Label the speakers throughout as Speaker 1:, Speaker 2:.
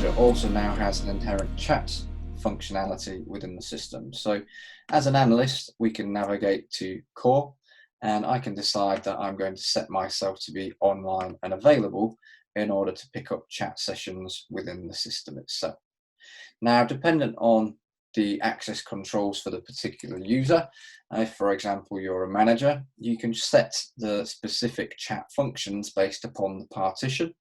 Speaker 1: Manager also now has an inherent chat functionality within the system. So as an analyst, we can navigate to core, and I can decide that I'm going to set myself to be online and available in order to pick up chat sessions within the system itself. Now, dependent on the access controls for the particular user, if, for example, you're a manager, you can set the specific chat functions based upon the partition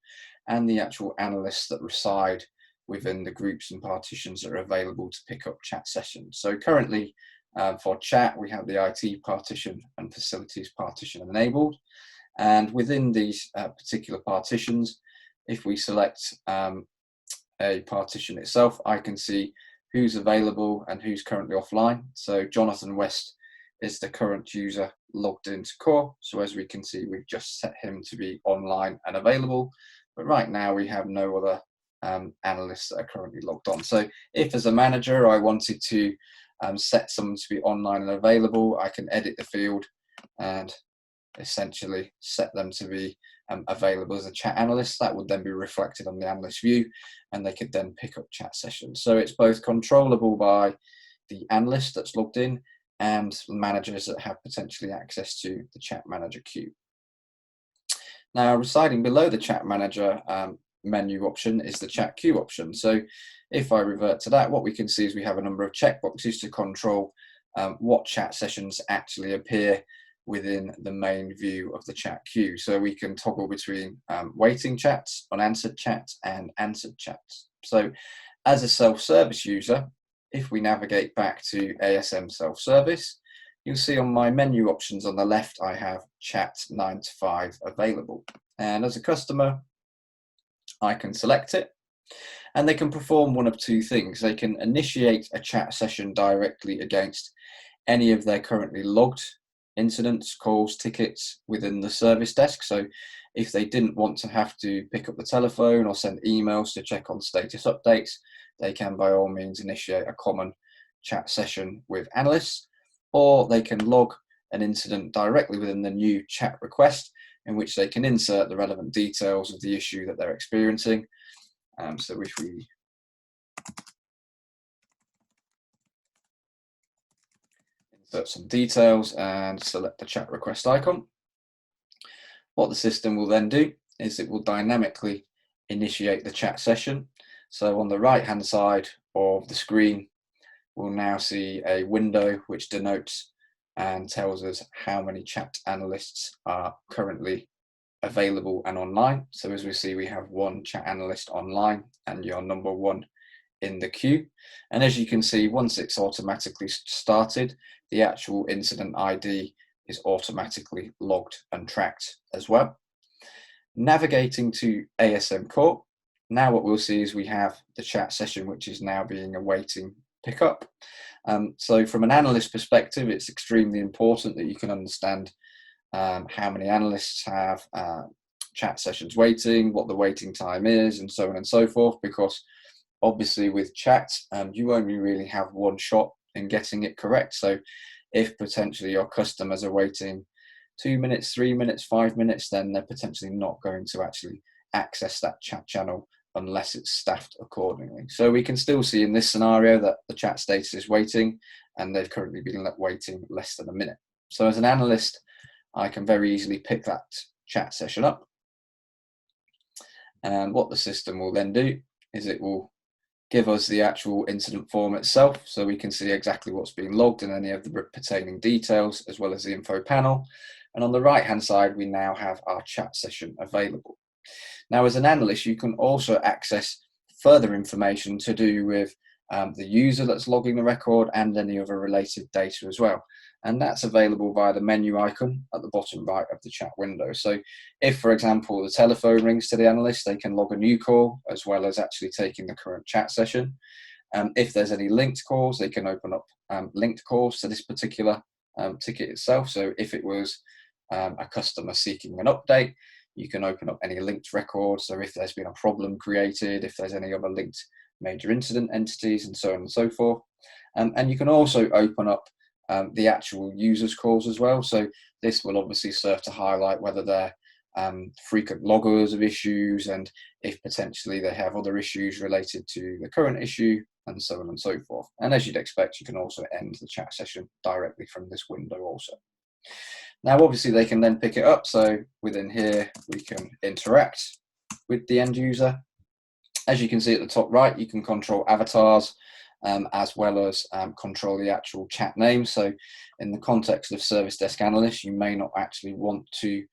Speaker 1: and the actual analysts that reside within the groups and partitions that are available to pick up chat sessions. So currently, for chat, we have the IT partition and facilities partition enabled. And within these particular partitions, if we select a partition itself, I can see who's available and who's currently offline. So Jonathan West is the current user logged into core. So as we can see, we've just set him to be online and available. But right now we have no other analysts that are currently logged on. So if as a manager I wanted to set someone to be online and available, I can edit the field and essentially set them to be available as a chat analyst. That would then be reflected on the analyst view, and they could then pick up chat sessions. So it's both controllable by the analyst that's logged in and managers that have potentially access to the chat manager queue. Now, residing below the chat manager menu option is the chat queue option. So if I revert to that, what we can see is we have a number of checkboxes to control what chat sessions actually appear within the main view of the chat queue. So we can toggle between waiting chats, unanswered chats, and answered chats. So as a self-service user, if we navigate back to ASM self-service, you'll see on my menu options on the left, I have chat 9 to 5 available. And as a customer, I can select it, and they can perform one of two things. They can initiate a chat session directly against any of their currently logged incidents, calls, tickets within the service desk. So if they didn't want to have to pick up the telephone or send emails to check on status updates, they can by all means initiate a common chat session with analysts, or they can log an incident directly within the new chat request, in which they can insert the relevant details of the issue that they're experiencing. So if we insert some details and select the chat request icon, what the system will then do is it will dynamically initiate the chat session. So on the right hand side of the screen, we'll now see a window which denotes and tells us how many chat analysts are currently available and online. So as we see, we have one chat analyst online and you're number one in the queue. And as you can see, once it's automatically started, the actual incident ID is automatically logged and tracked as well. Navigating to ASM Core, now what we'll see is we have the chat session, which is now being awaiting pickup. So from an analyst perspective, it's extremely important that you can understand how many analysts have chat sessions waiting, what the waiting time is, and so on and so forth, because obviously with chat, you only really have one shot in getting it correct. So if potentially your customers are waiting 2 minutes, 3 minutes, 5 minutes, then they're potentially not going to actually access that chat channel unless it's staffed accordingly. So we can still see in this scenario that the chat status is waiting, and they've currently been waiting less than a minute. So as an analyst, I can very easily pick that chat session up. And what the system will then do is it will give us the actual incident form itself, so we can see exactly what's being logged and any of the pertaining details, as well as the info panel. And on the right hand side, we now have our chat session available. Now, as an analyst, you can also access further information to do with the user that's logging the record and any other related data as well. And that's available via the menu icon at the bottom right of the chat window. So if, for example, the telephone rings to the analyst, they can log a new call as well as actually taking the current chat session. If there's any linked calls, they can open up linked calls to this particular ticket itself. So if it was a customer seeking an update, you can open up any linked records. So if there's been a problem created, if there's any other linked major incident entities, and so on and so forth. And you can also open up the actual users calls as well. So this will obviously serve to highlight whether they're frequent loggers of issues, and if potentially they have other issues related to the current issue, and so on and so forth. And as you'd expect, you can also end the chat session directly from this window also. Now, obviously, they can then pick it up. So within here, we can interact with the end user. As you can see at the top right, you can control avatars as well as control the actual chat name. So in the context of Service Desk Analyst, you may not actually want to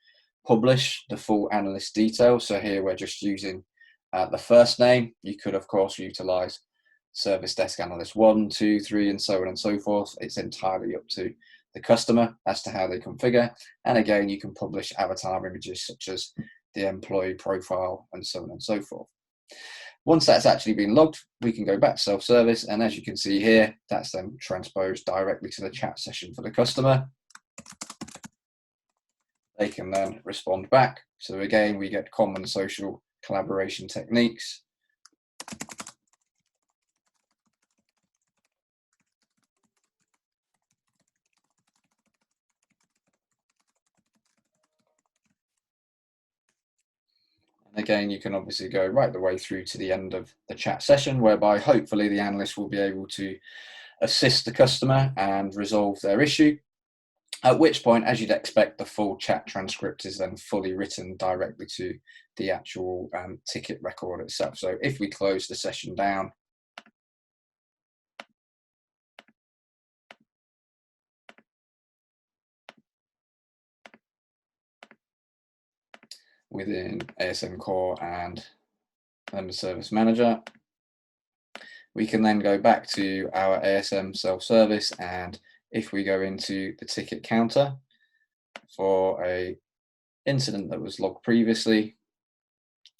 Speaker 1: publish the full analyst details. So here we're just using the first name. You could, of course, utilize Service Desk Analyst 1, 2, 3, and so on and so forth. It's entirely up to the customer as to how they configure. And again, you can publish avatar images such as the employee profile and so on and so forth. Once that's actually been logged, we can go back to self-service, and as you can see here, that's then transposed directly to the chat session for the customer. They can then respond back. So again, we get common social collaboration techniques. Again, you can obviously go right the way through to the end of the chat session, whereby hopefully the analyst will be able to assist the customer and resolve their issue. At which point, as you'd expect, the full chat transcript is then fully written directly to the actual ticket record itself. So if we close the session down, within ASM Core and Alemba Service Manager, we can then go back to our ASM self-service, and if we go into the ticket counter for a incident that was logged previously,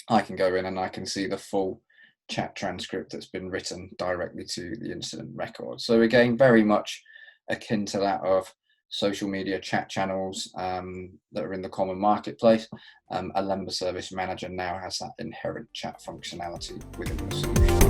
Speaker 1: I can go in and I can see the full chat transcript that's been written directly to the incident record. So again, very much akin to that of social media chat channels that are in the common marketplace. Alemba Service Manager now has that inherent chat functionality within the solution.